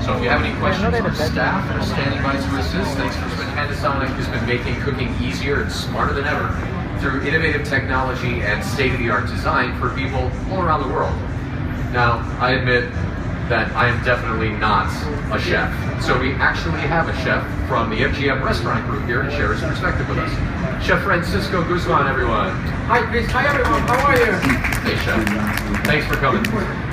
So if you have any questions, our staff are standing by to assist. Thanks for spending. Panasonic has been making cooking easier and smarter than ever through innovative technology and state-of-the-art design for people all around the world. Now, I admit that I am definitely not a chef. So we actually have a chef from the MGM restaurant group here to share his perspective with us. Chef Francisco Guzman, everyone. Hi Chris, hi everyone, how are you? Hey Chef, thanks for coming.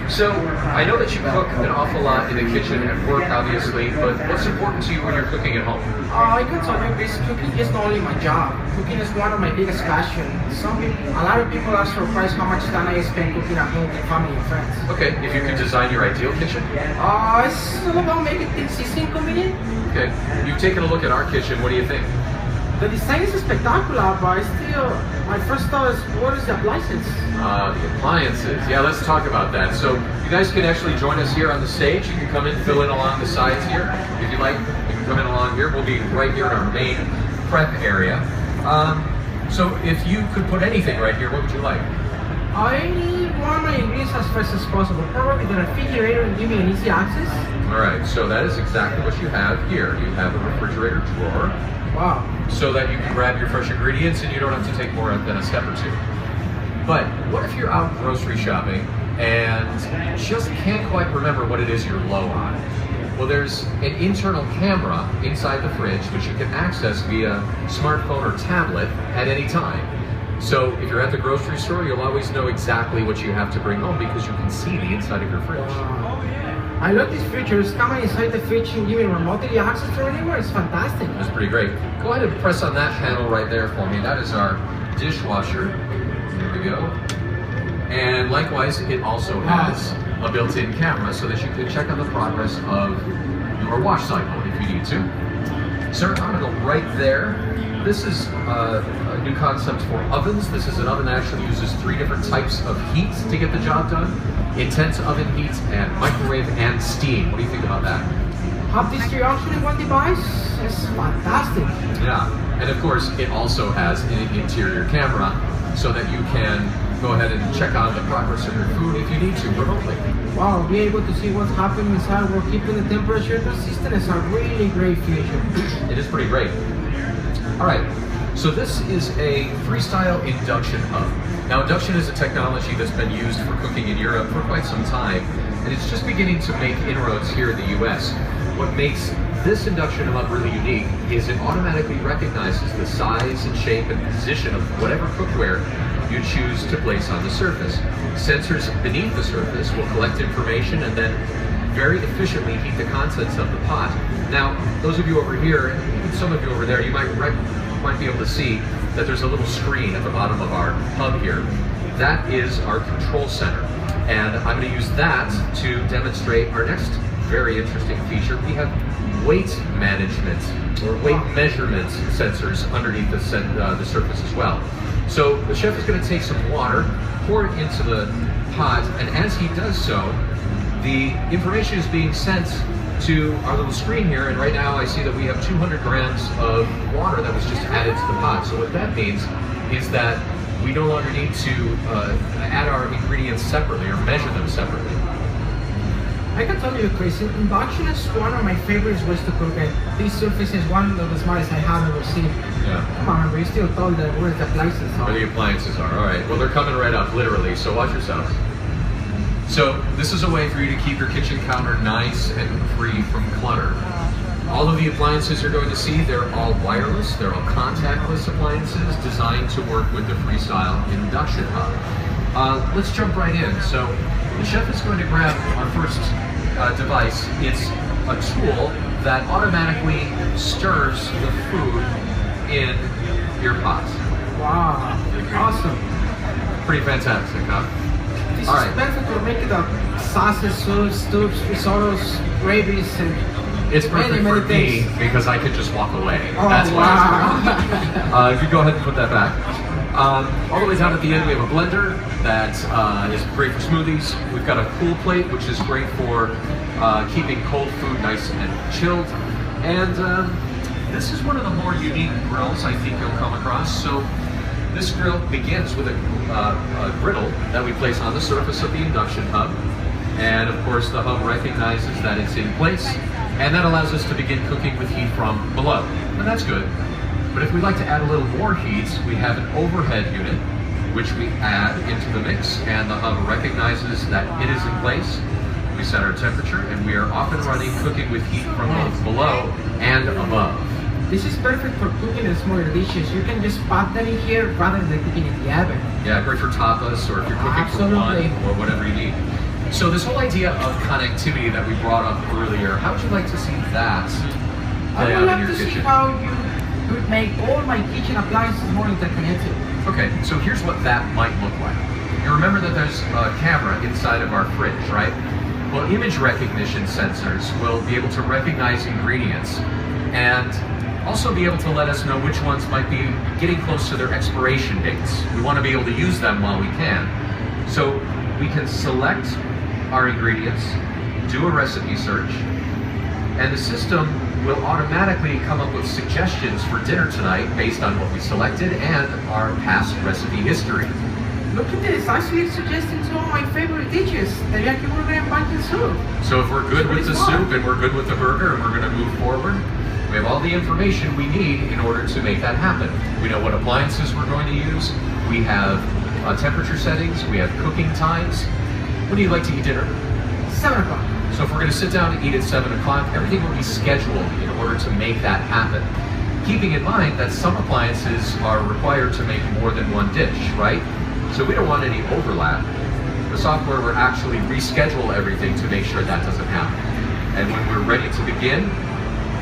So, I know that you cook an awful lot in the kitchen at work, obviously, but what's important to you when you're cooking at home? I can tell you this, cooking is not only my job. Cooking is one of my biggest passions. A lot of people are surprised how much time I spend cooking at home with family and friends. Okay, if you could design your ideal kitchen? It's all about making things easy and convenient. Okay, you've taken a look at our kitchen, what do you think? The design is spectacular, but still, my first thought is, what is the appliances? The appliances. Yeah, let's talk about that. So, you guys can actually join us here on the stage. You can come in, fill in along the sides here. If you like, you can come in along here. We'll be right here in our main prep area. So, if you could put anything right here, what would you like? I want my ingredients as fresh as possible. Probably the refrigerator and give me an easy access. Alright, so that is exactly what you have here. You have a refrigerator drawer. Wow. So that you can grab your fresh ingredients and you don't have to take more than a step or two. But what if you're out grocery shopping and just can't quite remember what it is you're low on? Well, there's an internal camera inside the fridge which you can access via smartphone or tablet at any time. So if you're at the grocery store, you'll always know exactly what you have to bring home because you can see the inside of your fridge. I love these features. Coming inside the fridge and giving remotely access to anywhere. It's fantastic. That's pretty great. Go ahead and press on that panel right there for me. That is our dishwasher. There we go. And likewise, it also has a built-in camera so that you can check on the progress of your wash cycle if you need to. Sir, I'm going to go right there. This is a new concept for ovens. This is an oven that actually uses 3 different types of heat to get the job done. Intense oven heat and microwave and steam. What do you think about that? Have these 3 options in one device? It's fantastic. Yeah, and of course it also has an interior camera so that you can go ahead and check on the progress of your food if you need to remotely. Wow, be able to see what's happening inside while keeping the temperature consistent is a really great feature. It is pretty great. Alright, so this is a freestyle induction oven. Now, induction is a technology that's been used for cooking in Europe for quite some time, and it's just beginning to make inroads here in the US. What makes this induction oven really unique is it automatically recognizes the size and shape and position of whatever cookware you choose to place on the surface. Sensors beneath the surface will collect information and then very efficiently heat the contents of the pot. Now, those of you over here, and even some of you over there, you might be able to see that there's a little screen at the bottom of our hub here. That is our control center. And I'm going to use that to demonstrate our next very interesting feature. We have weight management or weight measurement sensors underneath the surface as well. So the chef is going to take some water, pour it into the pot, and as he does so, the information is being sent to our little screen here, and right now I see that we have 200 grams of water that was just added to the pot. So what that means is that we no longer need to add our ingredients separately or measure them separately. I can tell you, Chris, induction is one of my favorite ways to cook, and this surface is one of the smartest I have ever seen. Yeah. Come on, we're still told that where the appliances are. Where the appliances are, all right. Well, they're coming right up, literally, so watch yourselves. So this is a way for you to keep your kitchen counter nice and free from clutter. All of the appliances you're going to see, they're all wireless, they're all contactless appliances designed to work with the freestyle induction hub. Let's jump right in. So the chef is going to grab our first device. It's a tool that automatically stirs the food in your pot. Wow, awesome. Pretty fantastic, huh? This All is right. perfect for making the sauces, soups, risottos, gravies, and it's perfect many for me things. because I can just walk away. Oh, That's why wow. it's perfect. You go ahead and put that back. All the way down at the end, we have a blender that is great for smoothies. We've got a cool plate, which is great for keeping cold food nice and chilled. And this is one of the more unique grills I think you'll come across. So this grill begins with a griddle that we place on the surface of the induction hub. And of course, the hub recognizes that it's in place, and that allows us to begin cooking with heat from below. And that's good. But if we'd like to add a little more heat, we have an overhead unit, which we add into the mix, and the hub recognizes that it is in place. We set our temperature, and we are off and running, cooking with heat from both below and above. This is perfect for cooking smaller dishes. You can just pop them in here rather than cooking in the oven. Yeah, great for tapas, or if you're cooking for one, or whatever you need. So this whole idea of connectivity that we brought up earlier, how would you like to see that play out in your kitchen? I would like to see how you could make all my kitchen appliances more interconnected. Okay, so here's what that might look like. You remember that there's a camera inside of our fridge, right? Well, image recognition sensors will be able to recognize ingredients and also be able to let us know which ones might be getting close to their expiration dates. We want to be able to use them while we can. So we can select our ingredients, do a recipe search, and the system will automatically come up with suggestions for dinner tonight based on what we selected and our past recipe history. Look at this, actually it's suggesting some of my favorite dishes, teriyaki burger and pumpkin soup. So if we're good with the soup and we're good with the burger and we're going to move forward, we have all the information we need in order to make that happen. We know what appliances we're going to use, we have temperature settings, we have cooking times. When do you like to eat dinner? 7 o'clock. So if we're going to sit down and eat at 7 o'clock, everything will be scheduled in order to make that happen. Keeping in mind that some appliances are required to make more than one dish, right? So we don't want any overlap. The software will actually reschedule everything to make sure that doesn't happen. And when we're ready to begin,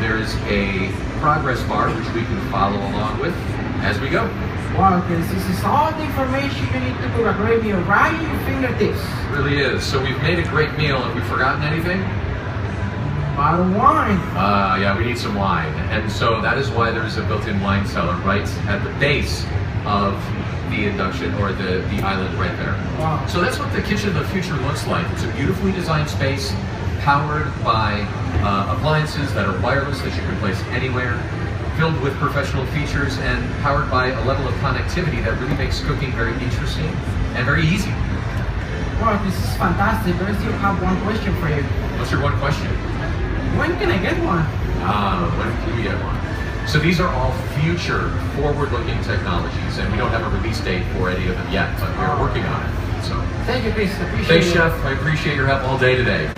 there's a progress bar which we can follow along with as we go. Wow, because this is all the information you need to cook a great meal right in your fingertips. It really is. So we've made a great meal. Have we forgotten anything? Bottle of wine. Yeah, we need some wine. And so that is why there's a built-in wine cellar right at the base of the induction, or the island right there. Wow. So that's what the kitchen of the future looks like. It's a beautifully designed space powered by appliances that are wireless that you can place anywhere, filled with professional features, and powered by a level of connectivity that really makes cooking very interesting and very easy. Wow, this is fantastic. I still have one question for you. What's your one question? When can I get one? When can we get one? So these are all future forward-looking technologies, and we don't have a release date for any of them yet, but we're working on it. So thank you, Chris. Appreciate it. thanks, Chef. I appreciate your help all day today.